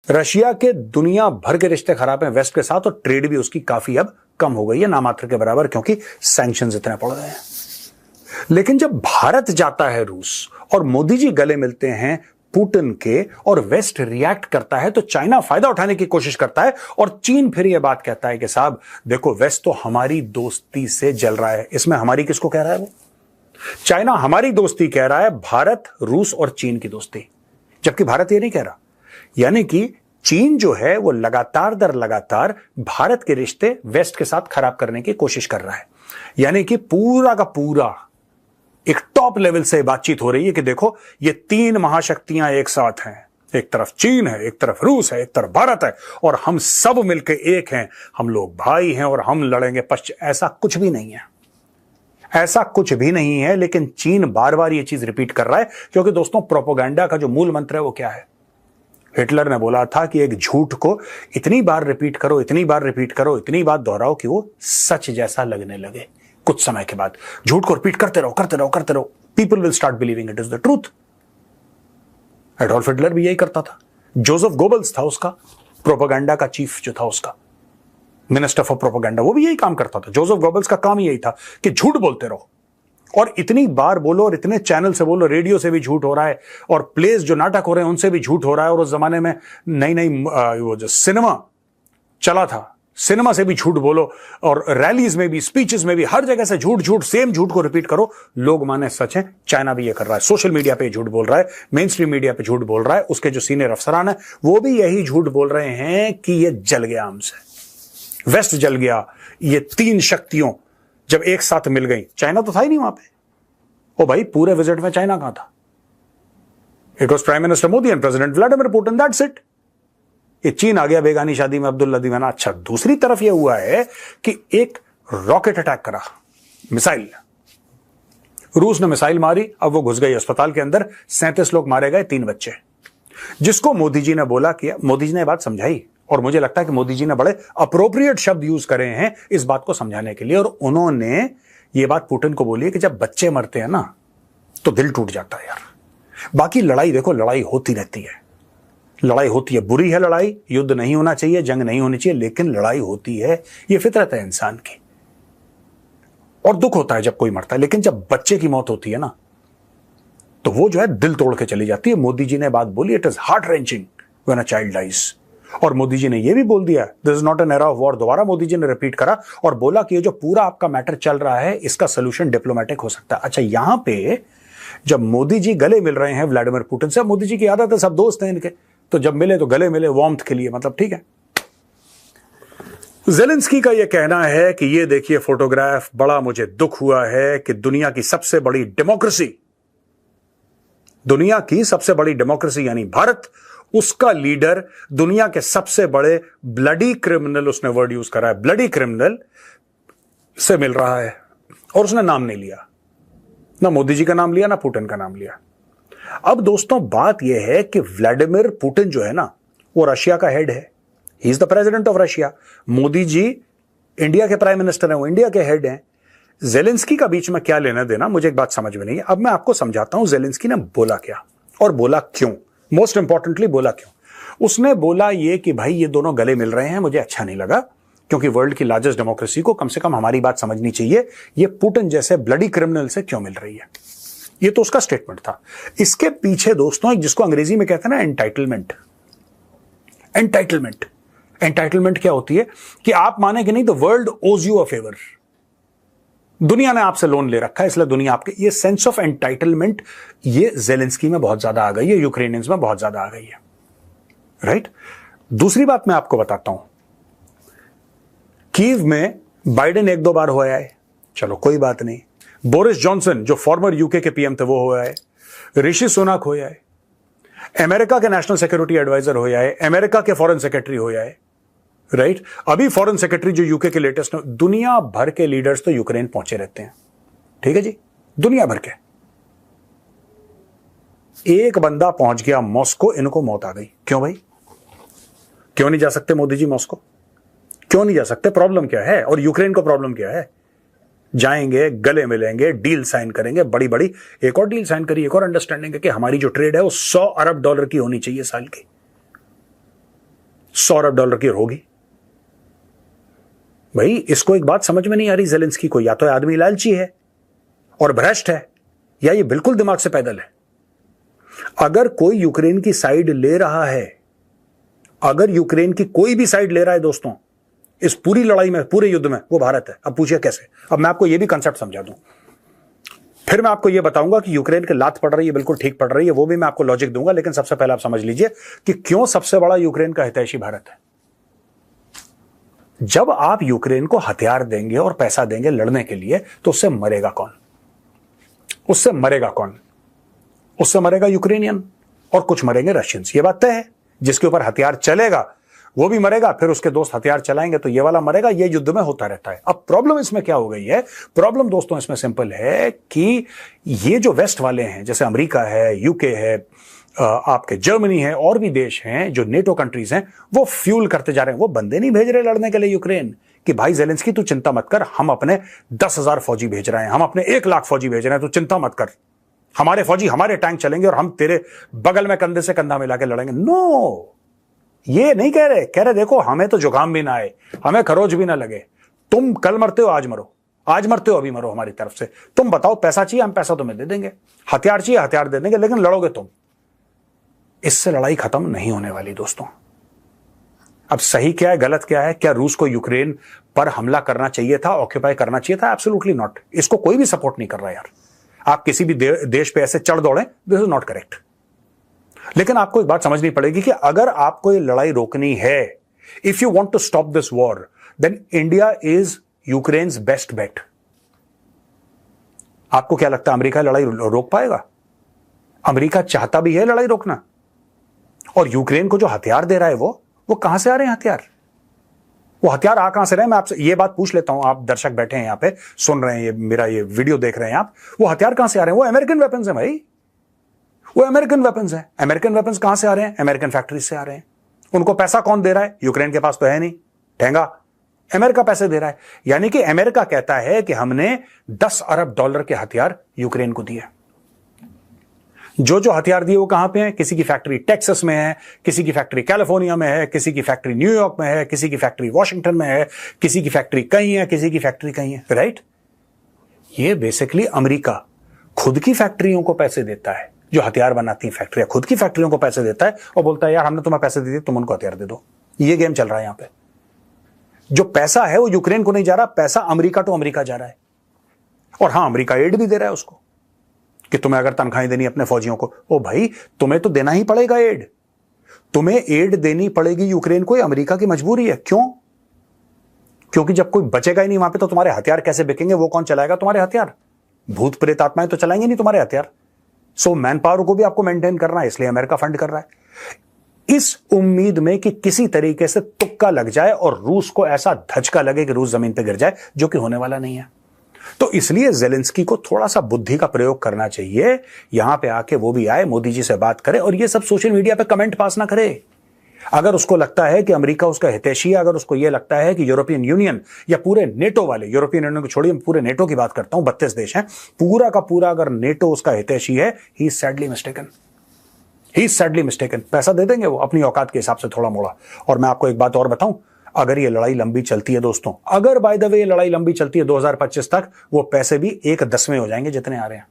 Russia के दुनिया भर के रिश्ते खराब हैं वेस्ट के साथ और ट्रेड भी उसकी काफी अब कम हो गई है, नामात्र के बराबर, क्योंकि सैंक्शंस इतने पड़ गए हैं। लेकिन जब भारत जाता है रूस और मोदी जी गले मिलते हैं पुतिन के और वेस्ट रिएक्ट करता है, तो चाइना फायदा उठाने की कोशिश करता है और चीन फिर यह बात कहता है कि साहब देखो वेस्ट तो हमारी दोस्ती से जल रहा है। इसमें हमारी किसको कह रहा है? वो चाइना हमारी दोस्ती कह रहा है, भारत रूस और चीन की दोस्ती, जबकि भारत ये नहीं कह रहा। यानी कि चीन जो है वो लगातार दर लगातार भारत के रिश्ते वेस्ट के साथ खराब करने की कोशिश कर रहा है। यानी कि पूरा का पूरा एक टॉप लेवल से बातचीत हो रही है कि देखो ये तीन महाशक्तियां एक साथ हैं, एक तरफ चीन है, एक तरफ रूस है, एक तरफ भारत है, और हम सब मिलकर एक हैं, हम लोग भाई हैं और हम लड़ेंगे पश्चिम। ऐसा कुछ भी नहीं है, ऐसा कुछ भी नहीं है। लेकिन चीन बार बार ये चीज रिपीट कर रहा है, क्योंकि दोस्तों प्रोपेगेंडा का जो मूल मंत्र है वो क्या है? हिटलर ने बोला था कि एक झूठ को इतनी बार रिपीट करो, इतनी बार रिपीट करो, इतनी बार दोहराओ कि वो सच जैसा लगने लगे। कुछ समय के बाद झूठ को रिपीट करते रहो, करते रहो, करते रहो, people will start believing it is the truth. Adolf Hitler भी यही करता था। जोसेफ गोबल्स था उसका प्रोपेगेंडा का चीफ, जो था उसका मिनिस्टर फॉर प्रोपेगेंडा, वो भी यही काम करता था। जोसेफ गोबल्स का काम यही था कि झूठ बोलते रहो और इतनी बार बोलो और इतने चैनल से बोलो, रेडियो से भी झूठ हो रहा है और प्लेस जो नाटक हो रहे हैं उनसे भी झूठ हो रहा है। और उस जमाने में नई नई वो जो सिनेमा चला था, सिनेमा से भी झूठ बोलो और रैलीज में भी, स्पीचेस में भी, हर जगह से झूठ झूठ, सेम झूठ को रिपीट करो, लोग माने सच है। चाइना भी ये कर रहा है, सोशल मीडिया पे झूठ बोल रहा है, मेन स्ट्रीम मीडिया पे झूठ बोल रहा है। उसके जो सीनियर अफसरान है वो भी यही झूठ बोल रहे हैं कि ये जल गया हमसे, वेस्ट जल गया। ये तीन शक्तियों जब एक साथ मिल गई, चाइना तो था ही नहीं वहां पे। ओ भाई पूरे विजिट में चाइना कहां था? It was prime minister Modi and president Vladimir Putin, that's it. ये चीन आ गया बेगानी शादी में अब्दुल्ला दीवाना। अच्छा, दूसरी तरफ यह हुआ है कि एक रॉकेट अटैक करा, मिसाइल, रूस ने मिसाइल मारी, अब वो घुस गई अस्पताल के अंदर, 37 लोग मारे गए, 3 बच्चे, जिसको मोदी जी ने बोला किया। मोदी जी ने बात समझाई और मुझे लगता है कि मोदी जी ने बड़े अप्रोप्रिएट शब्द यूज करे हैं इस बात को समझाने के लिए। और उन्होंने ये बात पुतिन को बोली है कि जब बच्चे मरते हैं ना तो दिल टूट जाता है यार। बाकी लड़ाई देखो, लड़ाई होती रहती है, लड़ाई होती है, बुरी है लड़ाई, युद्ध नहीं होना चाहिए, जंग नहीं होनी चाहिए, लेकिन लड़ाई होती है, ये फितरत है इंसान की। और दुख होता है जब कोई मरता है, लेकिन जब बच्चे की मौत होती है ना तो वो जो है दिल तोड़ के चली जाती है। मोदी जी ने बात बोली, it is heart wrenching when a child dies. और मोदी जी ने यह भी बोल दिया, this is not an era of war. दोबारा मोदी जी ने रिपीट करा और बोला कि ये जो पूरा आपका मैटर चल रहा है इसका सोल्यूशन डिप्लोमेटिक हो सकता है। अच्छा, यहां पे जब मोदी जी गले मिल रहे हैं व्लादिमीर पुतिन से, मोदी जी की आदत है, सब दोस्त हैं इनके, तो जब मिले तो गले मिले वार्मथ के लिए, मतलब ठीक है। ज़ेलेंस्की का यह कहना है कि ये देखिए फोटोग्राफ, बड़ा मुझे दुख हुआ है कि दुनिया की सबसे बड़ी डेमोक्रेसी, दुनिया की सबसे बड़ी डेमोक्रेसी यानी भारत, उसका लीडर दुनिया के सबसे बड़े ब्लडी क्रिमिनल, उसने वर्ड यूज करा है, ब्लडी क्रिमिनल से मिल रहा है। और उसने नाम नहीं लिया, ना मोदी जी का नाम लिया, ना पुतिन का नाम लिया। अब दोस्तों बात यह है कि व्लादिमीर पुतिन जो है ना, वो रशिया का हेड है, he is the president of Russia. Modi ji India के प्राइम मिनिस्टर हैं, वो इंडिया के हेड हैं। ज़ेलेंस्की का बीच में क्या लेना देना, मुझे एक बात समझ में नहीं है। अब मैं आपको समझाता हूं ज़ेलेंस्की ने बोला क्या और बोला क्यों, मोस्ट इंपॉर्टेंटली बोला क्यों। उसने बोला ये कि भाई ये दोनों गले मिल रहे हैं, मुझे अच्छा नहीं लगा, क्योंकि वर्ल्ड की लार्जेस्ट डेमोक्रेसी को कम से कम हमारी बात समझनी चाहिए, ये पुतिन जैसे ब्लडी क्रिमिनल से क्यों मिल रही है। ये तो उसका स्टेटमेंट था। इसके पीछे दोस्तों जिसको अंग्रेजी में कहते हैं ना एंटाइटलमेंट, एंटाइटलमेंट, एंटाइटलमेंट क्या होती है कि आप माने कि नहीं, द वर्ल्ड ओज यू अ फेवर, दुनिया ने आपसे लोन ले रखा है इसलिए दुनिया आपके, ये सेंस ऑफ एंटाइटलमेंट ये ज़ेलेंस्की में बहुत ज्यादा आ गई है, यूक्रेनियंस में बहुत ज्यादा आ गई है, राइट। दूसरी बात मैं आपको बताता हूं, कीव में बाइडेन 1-2 बार होया है, चलो कोई बात नहीं। बोरिस जॉनसन जो फॉर्मर यूके के पीएम थे वो होया है, ऋषि सुनक होया है, अमेरिका के नेशनल सिक्योरिटी एडवाइजर होया है, अमेरिका के फॉरेन सेक्रेटरी होया है, राइट। अभी फॉरेन सेक्रेटरी जो यूके के लेटेस्ट, दुनिया भर के लीडर्स तो यूक्रेन पहुंचे रहते हैं, ठीक है जी, दुनिया भर के। एक बंदा पहुंच गया मॉस्को, इनको मौत आ गई। क्यों भाई, क्यों नहीं जा सकते मोदी जी मॉस्को, क्यों नहीं जा सकते, प्रॉब्लम क्या है? और यूक्रेन को प्रॉब्लम क्या है? जाएंगे, गले मिलेंगे, डील साइन करेंगे, बड़ी बड़ी, एक और डील साइन करिए, एक और अंडरस्टैंडिंग है कि हमारी जो ट्रेड है वो $100 अरब की होनी चाहिए साल की। 100 अरब डॉलर की होगी। भाई इसको एक बात समझ में नहीं आ रही ज़ेलेंस्की को, या तो आदमी लालची है और भ्रष्ट है, या ये बिल्कुल दिमाग से पैदल है। अगर कोई यूक्रेन की साइड ले रहा है, अगर यूक्रेन की कोई भी साइड ले रहा है दोस्तों इस पूरी लड़ाई में, पूरे युद्ध में, वो भारत है। अब पूछिए कैसे। अब मैं आपको ये भी कंसेप्ट समझा दूं, फिर मैं आपको ये बताऊंगा कि यूक्रेन के लात पड़ रही है बिल्कुल ठीक पड़ रही है, वो भी मैं आपको लॉजिक दूंगा। लेकिन सबसे पहले आप समझ लीजिए कि क्यों सबसे बड़ा यूक्रेन का हितैषी भारत है। जब आप यूक्रेन को हथियार देंगे और पैसा देंगे लड़ने के लिए, तो उससे मरेगा कौन? उससे मरेगा कौन? उससे मरेगा यूक्रेनियन और कुछ मरेंगे रशियंस, ये बात तय है। जिसके ऊपर हथियार चलेगा वो भी मरेगा, फिर उसके दोस्त हथियार चलाएंगे तो ये वाला मरेगा। ये युद्ध में होता रहता है। अब प्रॉब्लम इसमें क्या हो गई है? प्रॉब्लम दोस्तों इसमें सिंपल है कि ये जो वेस्ट वाले हैं, जैसे अमेरिका है, यूके है, आपके जर्मनी है, और भी देश हैं जो नेटो कंट्रीज हैं, वो फ्यूल करते जा रहे हैं। वो बंदे नहीं भेज रहे लड़ने के लिए यूक्रेन कि भाई ज़ेलेंस्की तू चिंता मत कर, हम अपने 10,000 फौजी भेज रहे हैं, हम अपने 1 लाख फौजी भेज रहे हैं, तू चिंता मत कर, हमारे फौजी हमारे टैंक चलेंगे और हम तेरे बगल में कंधे से कंधा मिला के लड़ेंगे। नो, ये नहीं कह रहे। कह रहे देखो हमें तो जुकाम भी ना आए, हमें खरोच भी ना लगे, तुम कल मरते हो आज मरो, आज मरते हो अभी मरो हमारी तरफ से। तुम बताओ पैसा चाहिए, हम पैसा तुम्हें दे देंगे, हथियार चाहिए हथियार दे देंगे, लेकिन लड़ोगे तुम। इससे लड़ाई खत्म नहीं होने वाली दोस्तों। अब सही क्या है गलत क्या है? क्या रूस को यूक्रेन पर हमला करना चाहिए था, ऑक्यूपाई करना चाहिए था? Absolutely not. इसको कोई भी सपोर्ट नहीं कर रहा यार। आप किसी भी देश पे ऐसे चढ़ दौड़े, दिस इज नॉट करेक्ट। लेकिन आपको एक बात समझनी पड़ेगी कि अगर आपको ये लड़ाई रोकनी है, if you want to stop this war, then India is Ukraine's best bet. आपको क्या लगता है अमेरिका लड़ाई रोक पाएगा? अमेरिका चाहता भी है लड़ाई रोकना, और यूक्रेन को जो हथियार दे रहा है वो कहां से आ रहे हैं हथियार? वो हथियार आ कहां से रहे हैं? मैं आपसे ये बात पूछ लेता हूं। आप दर्शक बैठे हैं यहां पे, सुन रहे हैं, ये मेरा ये वीडियो देख रहे हैं आप, वो हथियार कहां से आ रहे हैं? वो अमेरिकन वेपन्स है भाई, वो अमेरिकन वेपन्स है। अमेरिकन वेपन्स कहां से आ रहे हैं? अमेरिकन फैक्ट्री से आ रहे हैं। उनको पैसा कौन दे रहा है? यूक्रेन के पास तो है नहीं ठेंगा, अमेरिका पैसे दे रहा है। यानी कि अमेरिका कहता है कि हमने 10 अरब डॉलर के हथियार यूक्रेन को दिए। जो जो हथियार दिए वो कहां पे हैं? किसी की फैक्ट्री टेक्सास में है, किसी की फैक्ट्री कैलिफोर्निया में है, किसी की फैक्ट्री न्यूयॉर्क में है, किसी की फैक्ट्री वॉशिंगटन में है, किसी की फैक्ट्री कहीं है, किसी की फैक्ट्री कहीं है, राइट? ये बेसिकली अमेरिका खुद की फैक्ट्रियों को पैसे देता है, जो हथियार बनाती है फैक्ट्रियां खुद की फैक्ट्रियों को पैसे देता है और बोलता है यार हमने तुम्हें पैसे दे दिए, तुम उनको हथियार दे दो। ये गेम चल रहा है यहां पे। जो पैसा है वो यूक्रेन को नहीं जा रहा, पैसा अमेरिका टू अमेरिका जा रहा है। और हां, अमेरिका एड भी दे रहा है उसको कि तुम्हें अगर तनख्वाहें देनी अपने फौजियों को, ओ भाई तुम्हें तो देना ही पड़ेगा एड, तुम्हें एड देनी पड़ेगी यूक्रेन को, अमेरिका की मजबूरी है। क्यों? क्योंकि जब कोई बचेगा ही नहीं वहां पे तो तुम्हारे हथियार कैसे बिकेंगे? वो कौन चलाएगा तुम्हारे हथियार? भूत प्रेत आत्माएं तो चलाएंगे नहीं तुम्हारे हथियार। सो मैन पावर को भी आपको मेंटेन करना है, इसलिए अमेरिका फंड कर रहा है, इस उम्मीद में कि किसी तरीके से तुक्का लग जाए और रूस को ऐसा धचका लगे कि रूस जमीन पर गिर जाए, जो कि होने वाला नहीं है। तो इसलिए ज़ेलेंस्की को थोड़ा सा बुद्धि का प्रयोग करना चाहिए। यहां पे आके वो भी आए, मोदी जी से बात करे, और ये सब सोशल मीडिया पे कमेंट पास ना करे। अगर उसको लगता है कि अमेरिका उसका हितैषी है, अगर उसको यह लगता है कि यूरोपियन यूनियन या पूरे नेटो वाले, यूरोपियन यूनियन को छोड़िए, पूरे नेटो की बात करता हूं, 32 देश हैं, पूरा का पूरा अगर नेटो उसका हितैषी है, he is sadly mistaken, he is sadly mistaken. पैसा दे देंगे वो अपनी औकात के हिसाब से थोड़ा मोड़ा। और मैं आपको एक बात और बताऊं, अगर ये लड़ाई लंबी चलती है दोस्तों, अगर बाय द वे ये लड़ाई लंबी चलती है 2025 तक, वो पैसे भी 1/10 हो जाएंगे जितने आ रहे हैं।